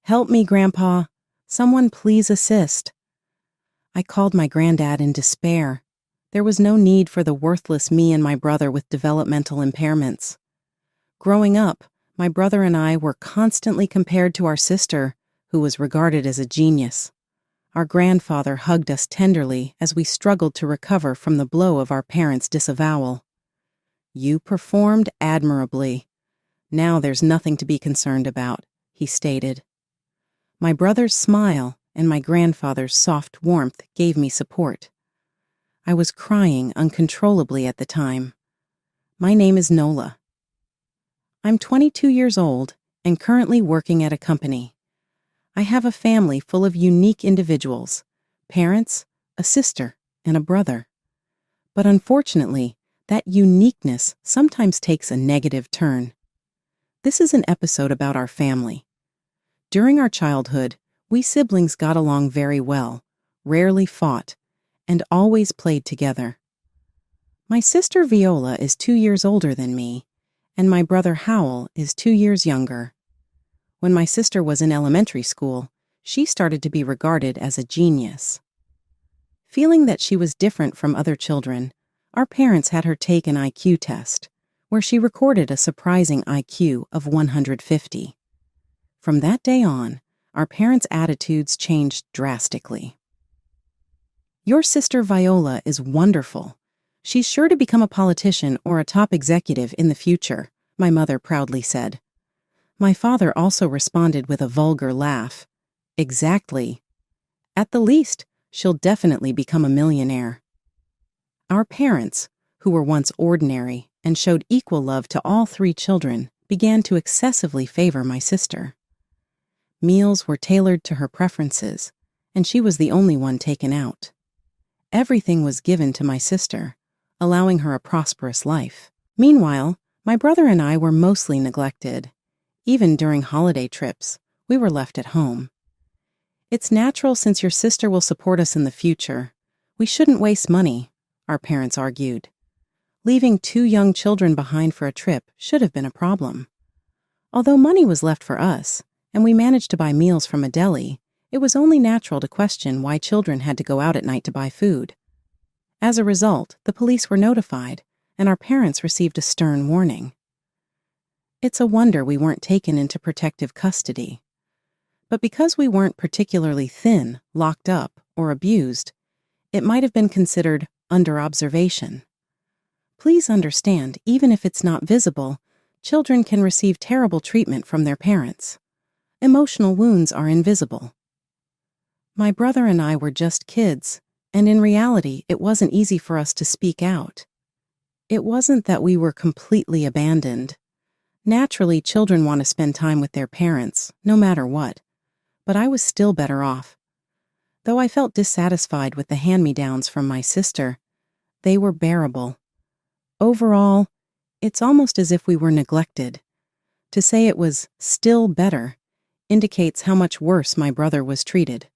"Help me, Grandpa. Someone please assist." I called my granddad in despair. There was no need for the worthless me and my brother with developmental impairments. Growing up, my brother and I were constantly compared to our sister, who was regarded as a genius. Our grandfather hugged us tenderly as we struggled to recover from the blow of our parents' disavowal. "You performed admirably. Now there's nothing to be concerned about," he stated. My brother's smile and my grandfather's soft warmth gave me support. I was crying uncontrollably at the time. My name is Nola. I'm 22 years old and currently working at a company. I have a family full of unique individuals, parents, a sister, and a brother. But unfortunately, that uniqueness sometimes takes a negative turn. This is an episode about our family. During our childhood, we siblings got along very well, rarely fought, and always played together. My sister Viola is 2 years older than me, and my brother Howell is 2 years younger. When my sister was in elementary school, she started to be regarded as a genius. Feeling that she was different from other children, our parents had her take an IQ test, where she recorded a surprising IQ of 150. From that day on, our parents' attitudes changed drastically. "Your sister Viola is wonderful. She's sure to become a politician or a top executive in the future," my mother proudly said. My father also responded with a vulgar laugh. "Exactly. At the least, she'll definitely become a millionaire." Our parents, who were once ordinary and showed equal love to all 3 children, began to excessively favor my sister. Meals were tailored to her preferences, and she was the only one taken out. Everything was given to my sister, allowing her a prosperous life. Meanwhile, my brother and I were mostly neglected. Even during holiday trips, we were left at home. "It's natural since your sister will support us in the future. We shouldn't waste money," our parents argued. Leaving 2 young children behind for a trip should have been a problem. Although money was left for us, and we managed to buy meals from a deli, it was only natural to question why children had to go out at night to buy food. As a result, the police were notified, and our parents received a stern warning. It's a wonder we weren't taken into protective custody. But because we weren't particularly thin, locked up, or abused, it might have been considered under observation. Please understand, even if it's not visible, children can receive terrible treatment from their parents. Emotional wounds are invisible. My brother and I were just kids, and in reality, it wasn't easy for us to speak out. It wasn't that we were completely abandoned. Naturally, children want to spend time with their parents, no matter what, but I was still better off. Though I felt dissatisfied with the hand-me-downs from my sister, they were bearable. Overall, it's almost as if we were neglected. To say it was still better indicates how much worse my brother was treated.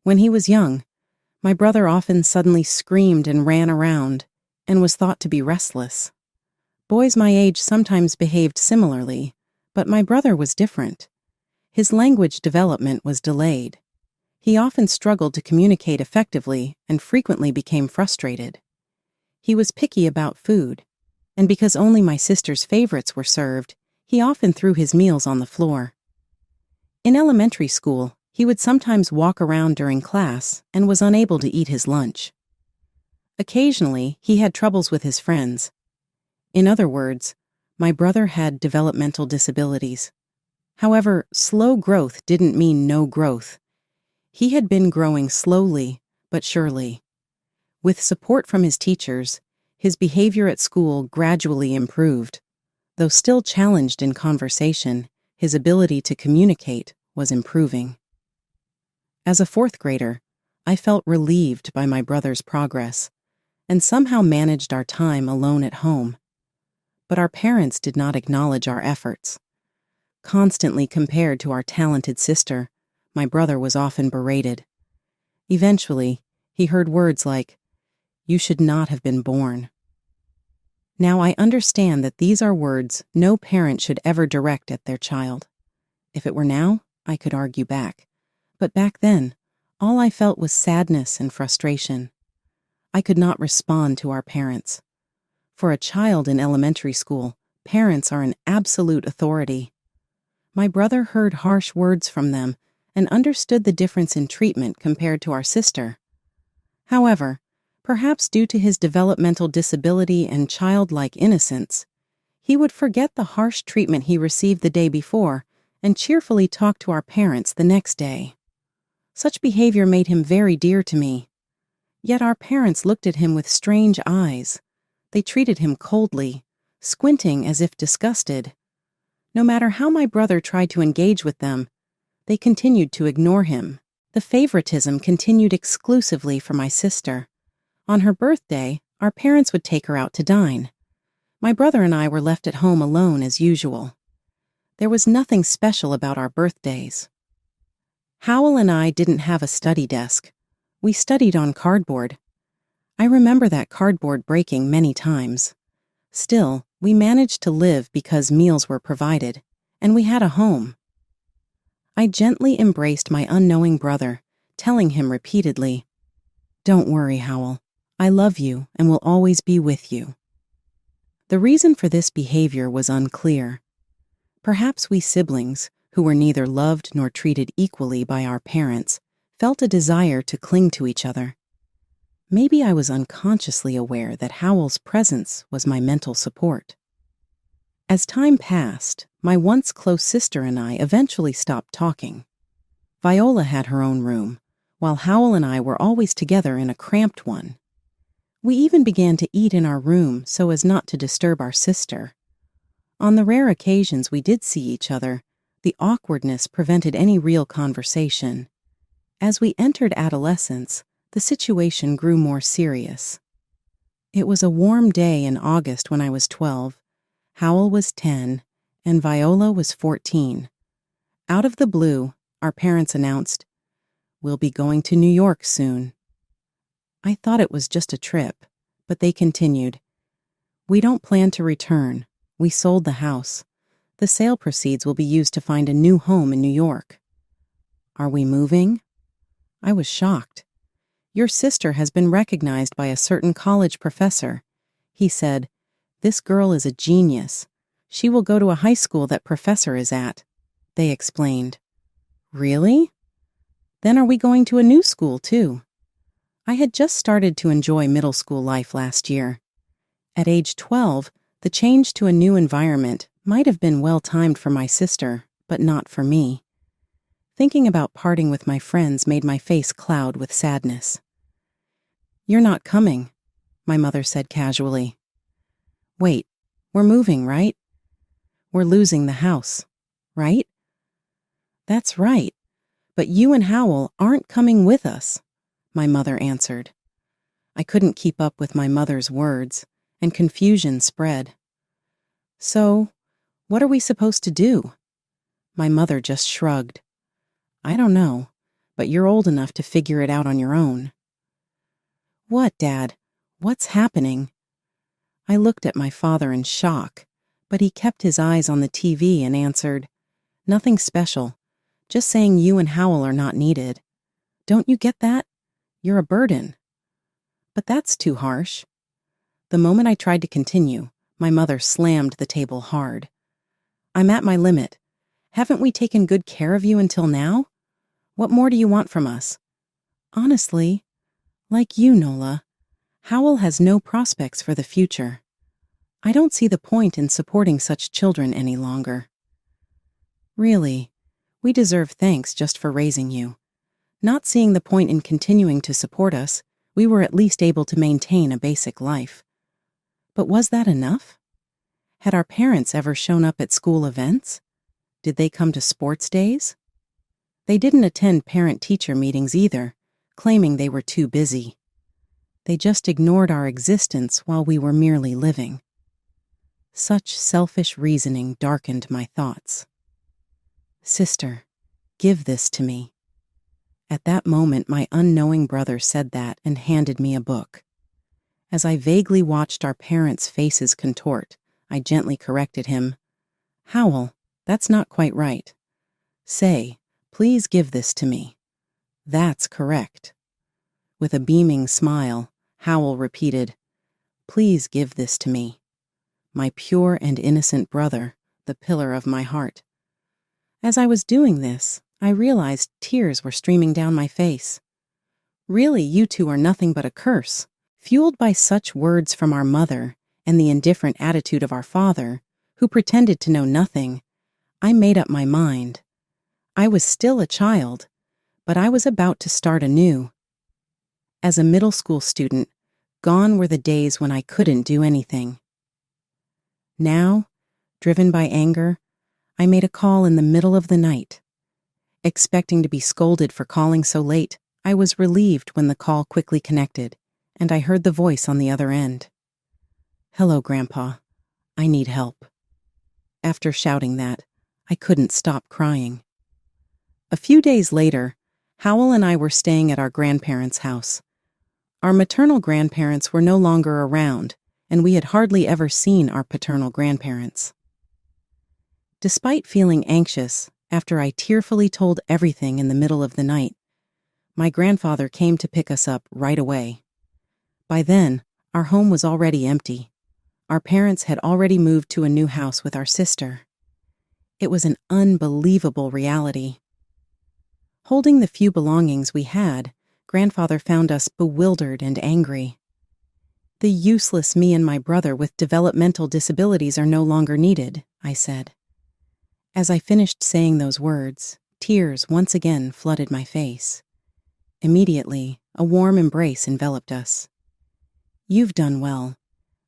When he was young, my brother often suddenly screamed and ran around and was thought to be restless. Boys my age sometimes behaved similarly, but my brother was different. His language development was delayed. He often struggled to communicate effectively and frequently became frustrated. He was picky about food, and because only my sister's favorites were served, he often threw his meals on the floor. In elementary school, he would sometimes walk around during class and was unable to eat his lunch. Occasionally, he had troubles with his friends. In other words, my brother had developmental disabilities. However, slow growth didn't mean no growth. He had been growing slowly, but surely. With support from his teachers, his behavior at school gradually improved. Though still challenged in conversation, his ability to communicate was improving. As a 4th grader, I felt relieved by my brother's progress and somehow managed our time alone at home. But our parents did not acknowledge our efforts. Constantly compared to our talented sister, my brother was often berated. Eventually, he heard words like, "You should not have been born." Now I understand that these are words no parent should ever direct at their child. If it were now, I could argue back. But back then, all I felt was sadness and frustration. I could not respond to our parents. For a child in elementary school, parents are an absolute authority. My brother heard harsh words from them and understood the difference in treatment compared to our sister. However, perhaps due to his developmental disability and childlike innocence, he would forget the harsh treatment he received the day before and cheerfully talk to our parents the next day. Such behavior made him very dear to me. Yet our parents looked at him with strange eyes. They treated him coldly, squinting as if disgusted. No matter how my brother tried to engage with them, they continued to ignore him. The favoritism continued exclusively for my sister. On her birthday, our parents would take her out to dine. My brother and I were left at home alone as usual. There was nothing special about our birthdays. Howell and I didn't have a study desk. We studied on cardboard. I remember that cardboard breaking many times. Still, we managed to live because meals were provided, and we had a home. I gently embraced my unknowing brother, telling him repeatedly, "Don't worry, Howell. I love you and will always be with you." The reason for this behavior was unclear. Perhaps we siblings, who were neither loved nor treated equally by our parents, felt a desire to cling to each other. Maybe I was unconsciously aware that Howell's presence was my mental support. As time passed, my once close sister and I eventually stopped talking. Viola had her own room, while Howell and I were always together in a cramped one. We even began to eat in our room so as not to disturb our sister. On the rare occasions we did see each other, the awkwardness prevented any real conversation. As we entered adolescence, the situation grew more serious. It was a warm day in August when I was 12, Howell was 10, and Viola was 14. Out of the blue, our parents announced, "We'll be going to New York soon." I thought it was just a trip, but they continued, "We don't plan to return. We sold the house. The sale proceeds will be used to find a new home in New York." "Are we moving?" I was shocked. "Your sister has been recognized by a certain college professor." He said, "This girl is a genius. She will go to a high school that professor is at." They explained. "Really? Then are we going to a new school too?" I had just started to enjoy middle school life last year. At age 12, the change to a new environment might have been well timed for my sister, but not for me. Thinking about parting with my friends made my face cloud with sadness. "You're not coming," my mother said casually. "Wait, we're moving, right? We're losing the house, right?" "That's right, but you and Howell aren't coming with us," my mother answered. I couldn't keep up with my mother's words, and confusion spread. "So, what are we supposed to do?" My mother just shrugged. "I don't know, but you're old enough to figure it out on your own." "What, Dad? What's happening?" I looked at my father in shock, but he kept his eyes on the TV and answered, "Nothing special. Just saying you and Howell are not needed. Don't you get that? You're a burden." "But that's too harsh." The moment I tried to continue, my mother slammed the table hard. "I'm at my limit. Haven't we taken good care of you until now? What more do you want from us? Honestly, like you, Nola, Howell has no prospects for the future. I don't see the point in supporting such children any longer." "Really, we deserve thanks just for raising you. Not seeing the point in continuing to support us, we were at least able to maintain a basic life." But was that enough? Had our parents ever shown up at school events? Did they come to sports days? They didn't attend parent-teacher meetings either, claiming they were too busy. They just ignored our existence while we were merely living. Such selfish reasoning darkened my thoughts. "Sister, give this to me." At that moment, my unknowing brother said that and handed me a book. As I vaguely watched our parents' faces contort, I gently corrected him. "Howell, that's not quite right. Say, Please give this to me. That's correct. With a beaming smile, Howell repeated, Please give this to me. My pure and innocent brother, the pillar of my heart. As I was doing this, I realized tears were streaming down my face. Really, you two are nothing but a curse. Fueled by such words from our mother and the indifferent attitude of our father, who pretended to know nothing, I made up my mind. I was still a child, but I was about to start anew. As a middle school student, gone were the days when I couldn't do anything. Now, driven by anger, I made a call in the middle of the night. Expecting to be scolded for calling so late, I was relieved when the call quickly connected, and I heard the voice on the other end. Hello, Grandpa. I need help. After shouting that, I couldn't stop crying. A few days later, Howell and I were staying at our grandparents' house. Our maternal grandparents were no longer around, and we had hardly ever seen our paternal grandparents. Despite feeling anxious, after I tearfully told everything in the middle of the night, my grandfather came to pick us up right away. By then, our home was already empty. Our parents had already moved to a new house with our sister. It was an unbelievable reality. Holding the few belongings we had, Grandfather found us bewildered and angry. The useless me and my brother with developmental disabilities are no longer needed, I said. As I finished saying those words, tears once again flooded my face. Immediately, a warm embrace enveloped us. You've done well.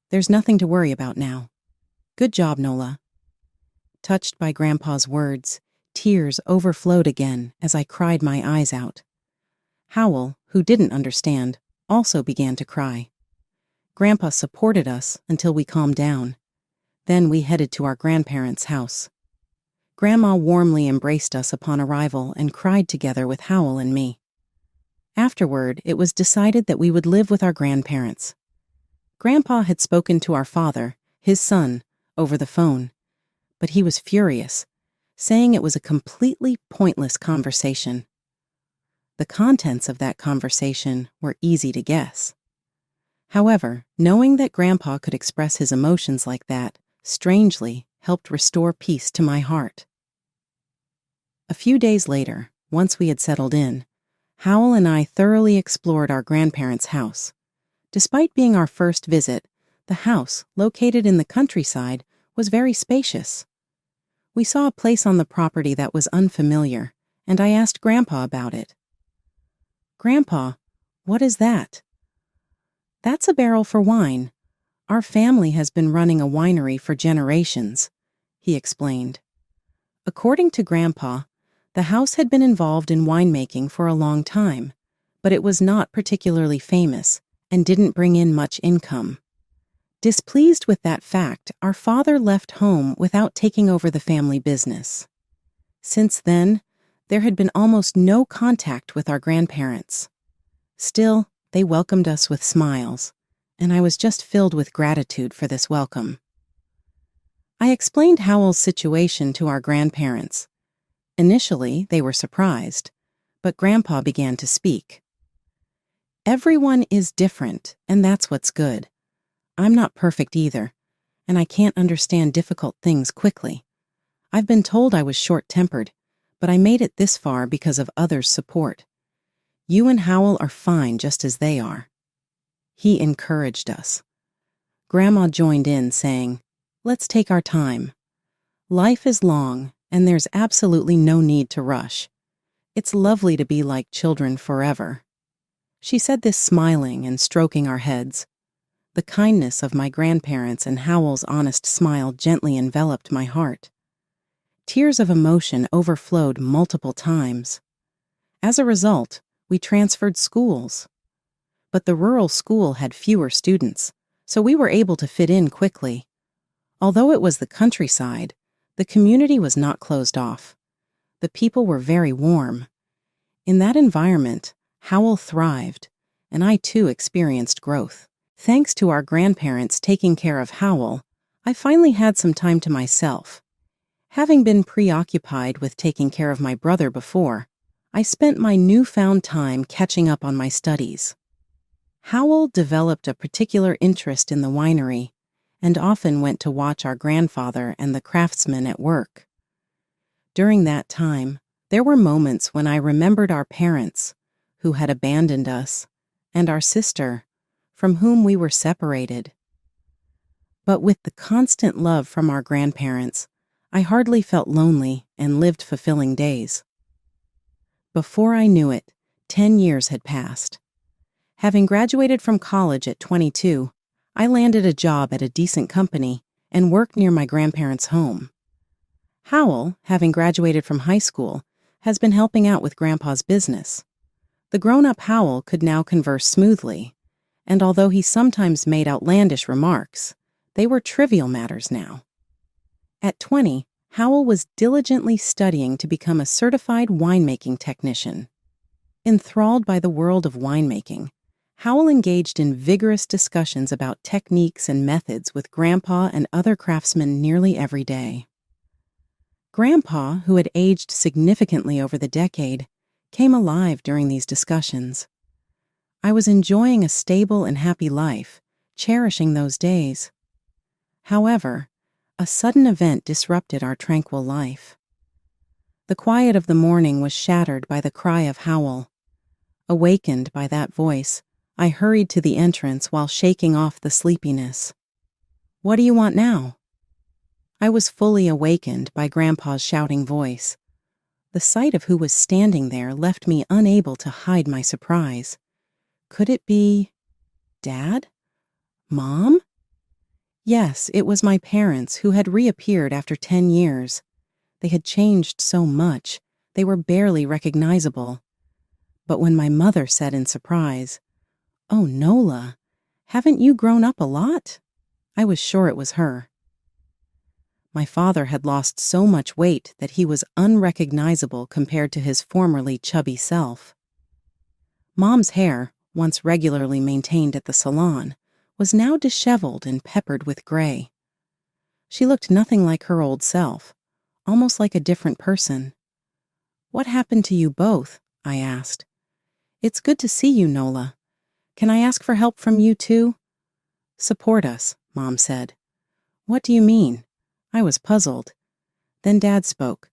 There's nothing to worry about now. Good job, Nola. Touched by Grandpa's words, tears overflowed again as I cried my eyes out. Howell, who didn't understand, also began to cry. Grandpa supported us until we calmed down. Then we headed to our grandparents' house. Grandma warmly embraced us upon arrival and cried together with Howell and me. Afterward, it was decided that we would live with our grandparents. Grandpa had spoken to our father, his son, over the phone, but he was furious, saying it was a completely pointless conversation. The contents of that conversation were easy to guess. However, knowing that Grandpa could express his emotions like that, strangely, helped restore peace to my heart. A few days later, once we had settled in, Howell and I thoroughly explored our grandparents' house. Despite being our first visit, the house, located in the countryside, was very spacious. We saw a place on the property that was unfamiliar, and I asked Grandpa about it. Grandpa, what is that? That's a barrel for wine. Our family has been running a winery for generations, he explained. According to Grandpa, the house had been involved in winemaking for a long time, but it was not particularly famous and didn't bring in much income. Displeased with that fact, our father left home without taking over the family business. Since then, there had been almost no contact with our grandparents. Still, they welcomed us with smiles, and I was just filled with gratitude for this welcome. I explained Howell's situation to our grandparents. Initially, they were surprised, but Grandpa began to speak. Everyone is different, and that's what's good. I'm not perfect either, and I can't understand difficult things quickly. I've been told I was short-tempered, but I made it this far because of others' support. You and Howell are fine just as they are. He encouraged us. Grandma joined in, saying, Let's take our time. Life is long, and there's absolutely no need to rush. It's lovely to be like children forever. She said this smiling and stroking our heads. The kindness of my grandparents and Howell's honest smile gently enveloped my heart. Tears of emotion overflowed multiple times. As a result, we transferred schools. But the rural school had fewer students, so we were able to fit in quickly. Although it was the countryside, the community was not closed off. The people were very warm. In that environment, Howell thrived, and I too experienced growth. Thanks to our grandparents taking care of Howell, I finally had some time to myself. Having been preoccupied with taking care of my brother before, I spent my newfound time catching up on my studies. Howell developed a particular interest in the winery and often went to watch our grandfather and the craftsmen at work. During that time, there were moments when I remembered our parents, who had abandoned us, and our sister, from whom we were separated. But with the constant love from our grandparents, I hardly felt lonely and lived fulfilling days. Before I knew it, 10 years had passed. Having graduated from college at 22, I landed a job at a decent company and worked near my grandparents' home. Howell, having graduated from high school, has been helping out with Grandpa's business. The grown-up Howell could now converse smoothly, and although he sometimes made outlandish remarks, they were trivial matters now. At 20, Howell was diligently studying to become a certified winemaking technician. Enthralled by the world of winemaking, Howell engaged in vigorous discussions about techniques and methods with Grandpa and other craftsmen nearly every day. Grandpa, who had aged significantly over the decade, came alive during these discussions. I was enjoying a stable and happy life, cherishing those days. However, a sudden event disrupted our tranquil life. The quiet of the morning was shattered by the cry of Howell. Awakened by that voice, I hurried to the entrance while shaking off the sleepiness. "What do you want now?" I was fully awakened by Grandpa's shouting voice. The sight of who was standing there left me unable to hide my surprise. Could it be Dad? Mom? Yes, it was my parents who had reappeared after 10 years. They had changed so much, they were barely recognizable. But when my mother said in surprise, "Oh, Nola, haven't you grown up a lot?" I was sure it was her. My father had lost so much weight that he was unrecognizable compared to his formerly chubby self. Mom's hair, once regularly maintained at the salon, was now disheveled and peppered with gray. She looked nothing like her old self, almost like a different person. "What happened to you both?" I asked. "It's good to see you, Nola. Can I ask for help from you too?" "Support us," Mom said. "What do you mean?" I was puzzled. Then Dad spoke.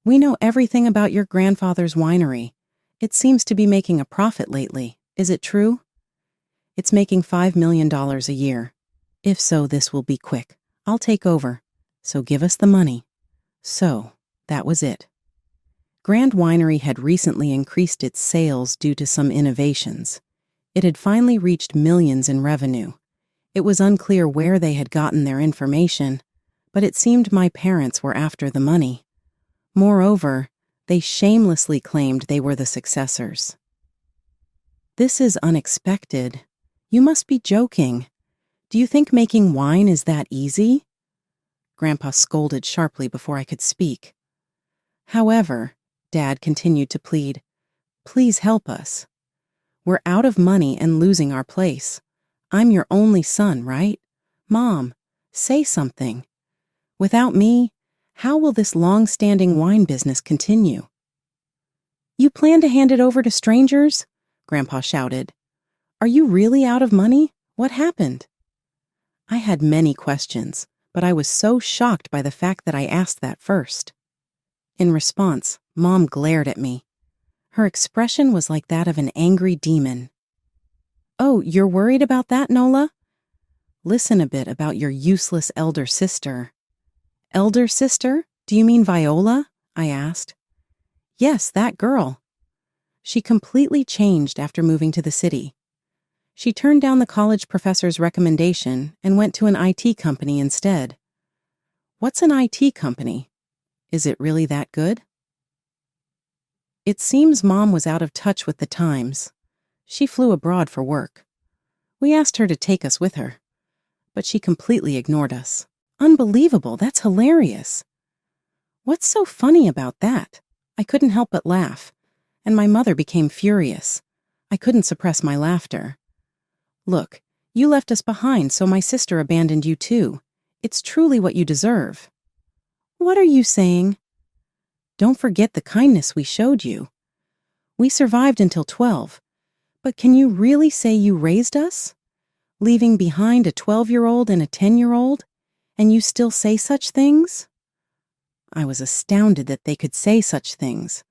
"We know everything about your grandfather's winery. It seems to be making a profit lately. Is it true?" "It's making $5 million a year. If so, this will be quick. I'll take over. So give us the money." So, that was it. Grand Winery had recently increased its sales due to some innovations. It had finally reached millions in revenue. It was unclear where they had gotten their information, but it seemed my parents were after the money. Moreover, they shamelessly claimed they were the successors. "This is unexpected. You must be joking. Do you think making wine is that easy?" Grandpa scolded sharply before I could speak. "However," Dad continued to plead, "please help us. We're out of money and losing our place. I'm your only son, right? Mom, say something. Without me, how will this long-standing wine business continue?" "You plan to hand it over to strangers?" Grandpa shouted. "Are you really out of money? What happened?" I had many questions, but I was so shocked by the fact that I asked that first. In response, Mom glared at me. Her expression was like that of an angry demon. "Oh, you're worried about that, Nola? Listen a bit about your useless elder sister." "Elder sister? Do you mean Viola?" I asked. "Yes, that girl. She completely changed after moving to the city. She turned down the college professor's recommendation and went to an IT company instead." "What's an IT company? Is it really that good?" It seems Mom was out of touch with the times. She flew abroad for work. We asked her to take us with her, but she completely ignored us. Unbelievable, that's hilarious. What's so funny about that? I couldn't help but laugh, and my mother became furious. I couldn't suppress my laughter. "Look, you left us behind, so my sister abandoned you too. It's truly what you deserve." What are you saying? Don't forget the kindness we showed you. We survived until 12, but can you really say you raised us? Leaving behind a 12-year-old and a 10-year-old, and you still say such things? I was astounded that they could say such things.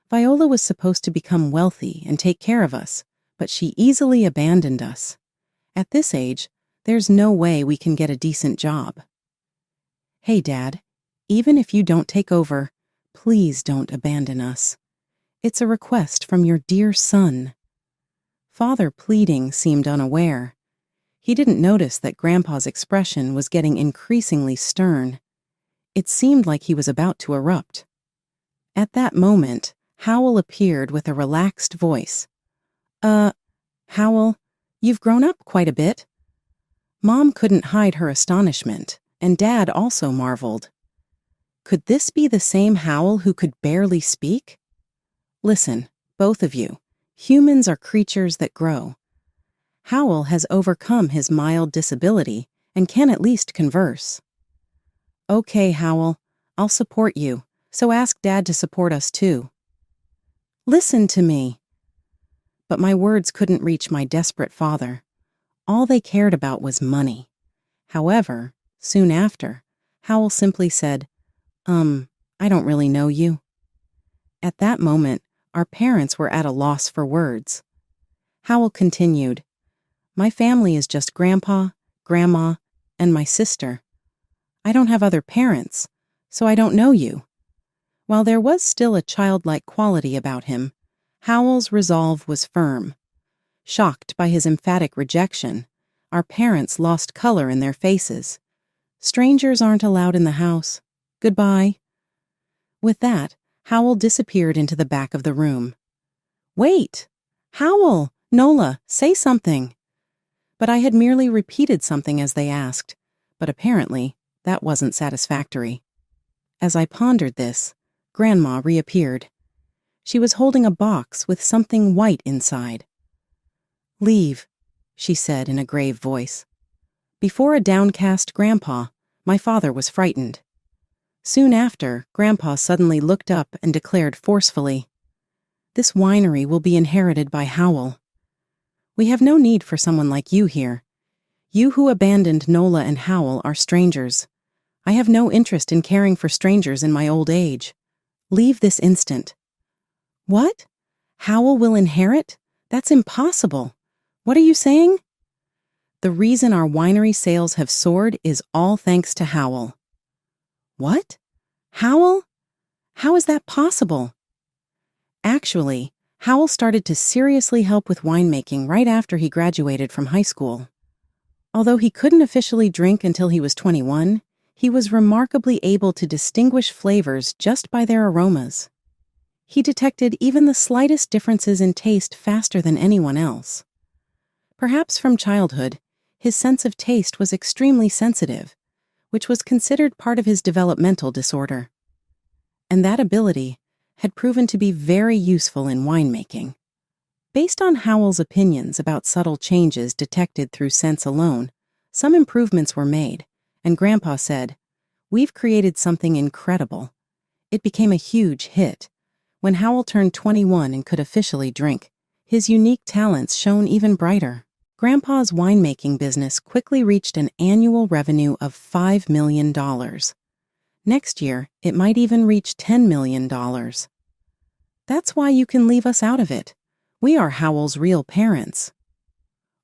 Viola was supposed to become wealthy and take care of us, but she easily abandoned us. At this age, there's no way we can get a decent job. Hey, Dad, even if you don't take over, please don't abandon us. It's a request from your dear son. Father pleading seemed unaware. He didn't notice that Grandpa's expression was getting increasingly stern. It seemed like he was about to erupt. At that moment, Howell appeared with a relaxed voice. Howell, you've grown up quite a bit." Mom couldn't hide her astonishment, and Dad also marveled. Could this be the same Howell who could barely speak? Listen, both of you, humans are creatures that grow. Howell has overcome his mild disability and can at least converse. Okay, Howell, I'll support you, so ask Dad to support us too. Listen to me. But my words couldn't reach my desperate father. All they cared about was money. However, soon after, Howell simply said, I don't really know you." At that moment, our parents were at a loss for words. Howell continued, "My family is just Grandpa, Grandma, and my sister. I don't have other parents, so I don't know you." While there was still a childlike quality about him, Howell's resolve was firm. Shocked by his emphatic rejection, our parents lost color in their faces. "Strangers aren't allowed in the house. Goodbye." With that, Howell disappeared into the back of the room. "Wait! Howell! Nola, say something!" But I had merely repeated something as they asked, but apparently that wasn't satisfactory. As I pondered this, Grandma reappeared. She was holding a box with something white inside. "Leave," she said in a grave voice. Before a downcast Grandpa, my father was frightened. Soon after, Grandpa suddenly looked up and declared forcefully, "This winery will be inherited by Howell. We have no need for someone like you here. You who abandoned Nola and Howell are strangers. I have no interest in caring for strangers in my old age. Leave this instant." "What? Howell will inherit? That's impossible. What are you saying?" "The reason our winery sales have soared is all thanks to Howell." "What? Howell? How is that possible?" Actually, Howell started to seriously help with winemaking right after he graduated from high school. Although he couldn't officially drink until he was 21, he was remarkably able to distinguish flavors just by their aromas. He detected even the slightest differences in taste faster than anyone else. Perhaps from childhood, his sense of taste was extremely sensitive, which was considered part of his developmental disorder. And that ability had proven to be very useful in winemaking. Based on Howell's opinions about subtle changes detected through sense alone, some improvements were made, and Grandpa said, "We've created something incredible." It became a huge hit. When Howell turned 21 and could officially drink, his unique talents shone even brighter. Grandpa's winemaking business quickly reached an annual revenue of $5 million. Next year, it might even reach $10 million. That's why you can leave us out of it. We are Howell's real parents.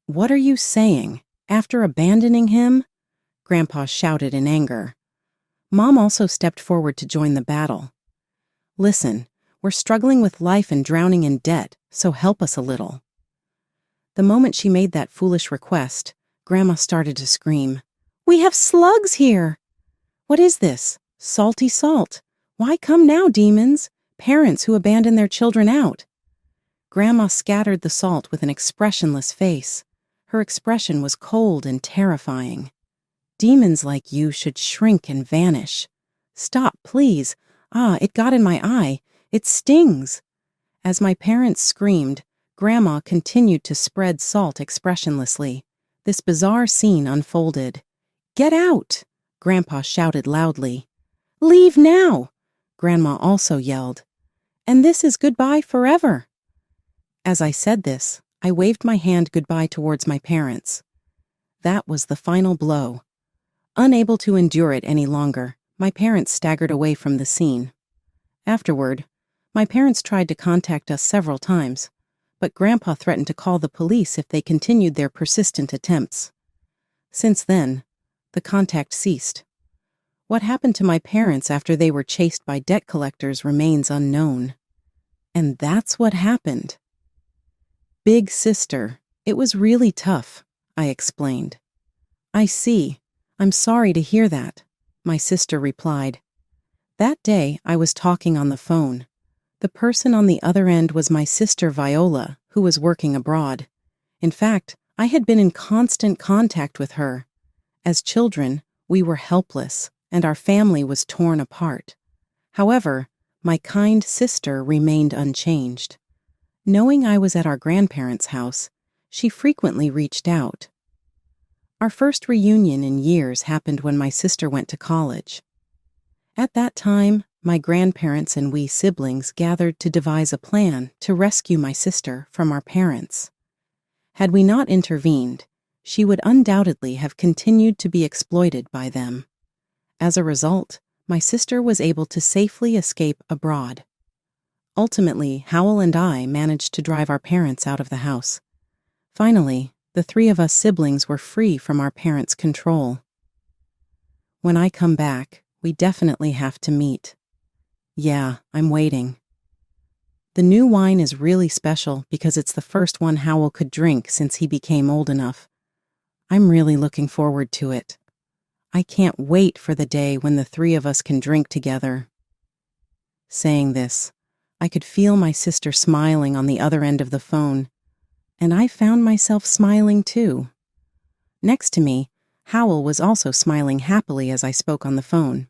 "What are you saying? After abandoning him?" Grandpa shouted in anger. Mom also stepped forward to join the battle. "Listen, we're struggling with life and drowning in debt, so help us a little." The moment she made that foolish request, Grandma started to scream. "We have slugs here!" "What is this? Salty salt. Why come now, demons? Parents who abandon their children out." Grandma scattered the salt with an expressionless face. Her expression was cold and terrifying. "Demons like you should shrink and vanish. Stop, please. It got in my eye. It stings." As my parents screamed, Grandma continued to spread salt expressionlessly. This bizarre scene unfolded. "Get out!" Grandpa shouted loudly. Leave now! Grandma also yelled. And this is goodbye forever. As I said this, I waved my hand goodbye towards my parents. That was the final blow. Unable to endure it any longer, my parents staggered away from the scene. Afterward, my parents tried to contact us several times, but Grandpa threatened to call the police if they continued their persistent attempts. Since then, the contact ceased. What happened to my parents after they were chased by debt collectors remains unknown. And that's what happened. Big sister, it was really tough, I explained. I see. I'm sorry to hear that, my sister replied. That day, I was talking on the phone. The person on the other end was my sister Viola, who was working abroad. In fact, I had been in constant contact with her. As children, we were helpless, and our family was torn apart. However, my kind sister remained unchanged. Knowing I was at our grandparents' house, she frequently reached out. Our first reunion in years happened when my sister went to college. At that time, my grandparents and we siblings gathered to devise a plan to rescue my sister from our parents. Had we not intervened, she would undoubtedly have continued to be exploited by them. As a result, my sister was able to safely escape abroad. Ultimately, Howell and I managed to drive our parents out of the house. Finally, the three of us siblings were free from our parents' control. When I come back, we definitely have to meet. Yeah, I'm waiting. The new wine is really special because it's the first one Howell could drink since he became old enough. I'm really looking forward to it. I can't wait for the day when the three of us can drink together. Saying this, I could feel my sister smiling on the other end of the phone, and I found myself smiling too. Next to me, Howell was also smiling happily as I spoke on the phone.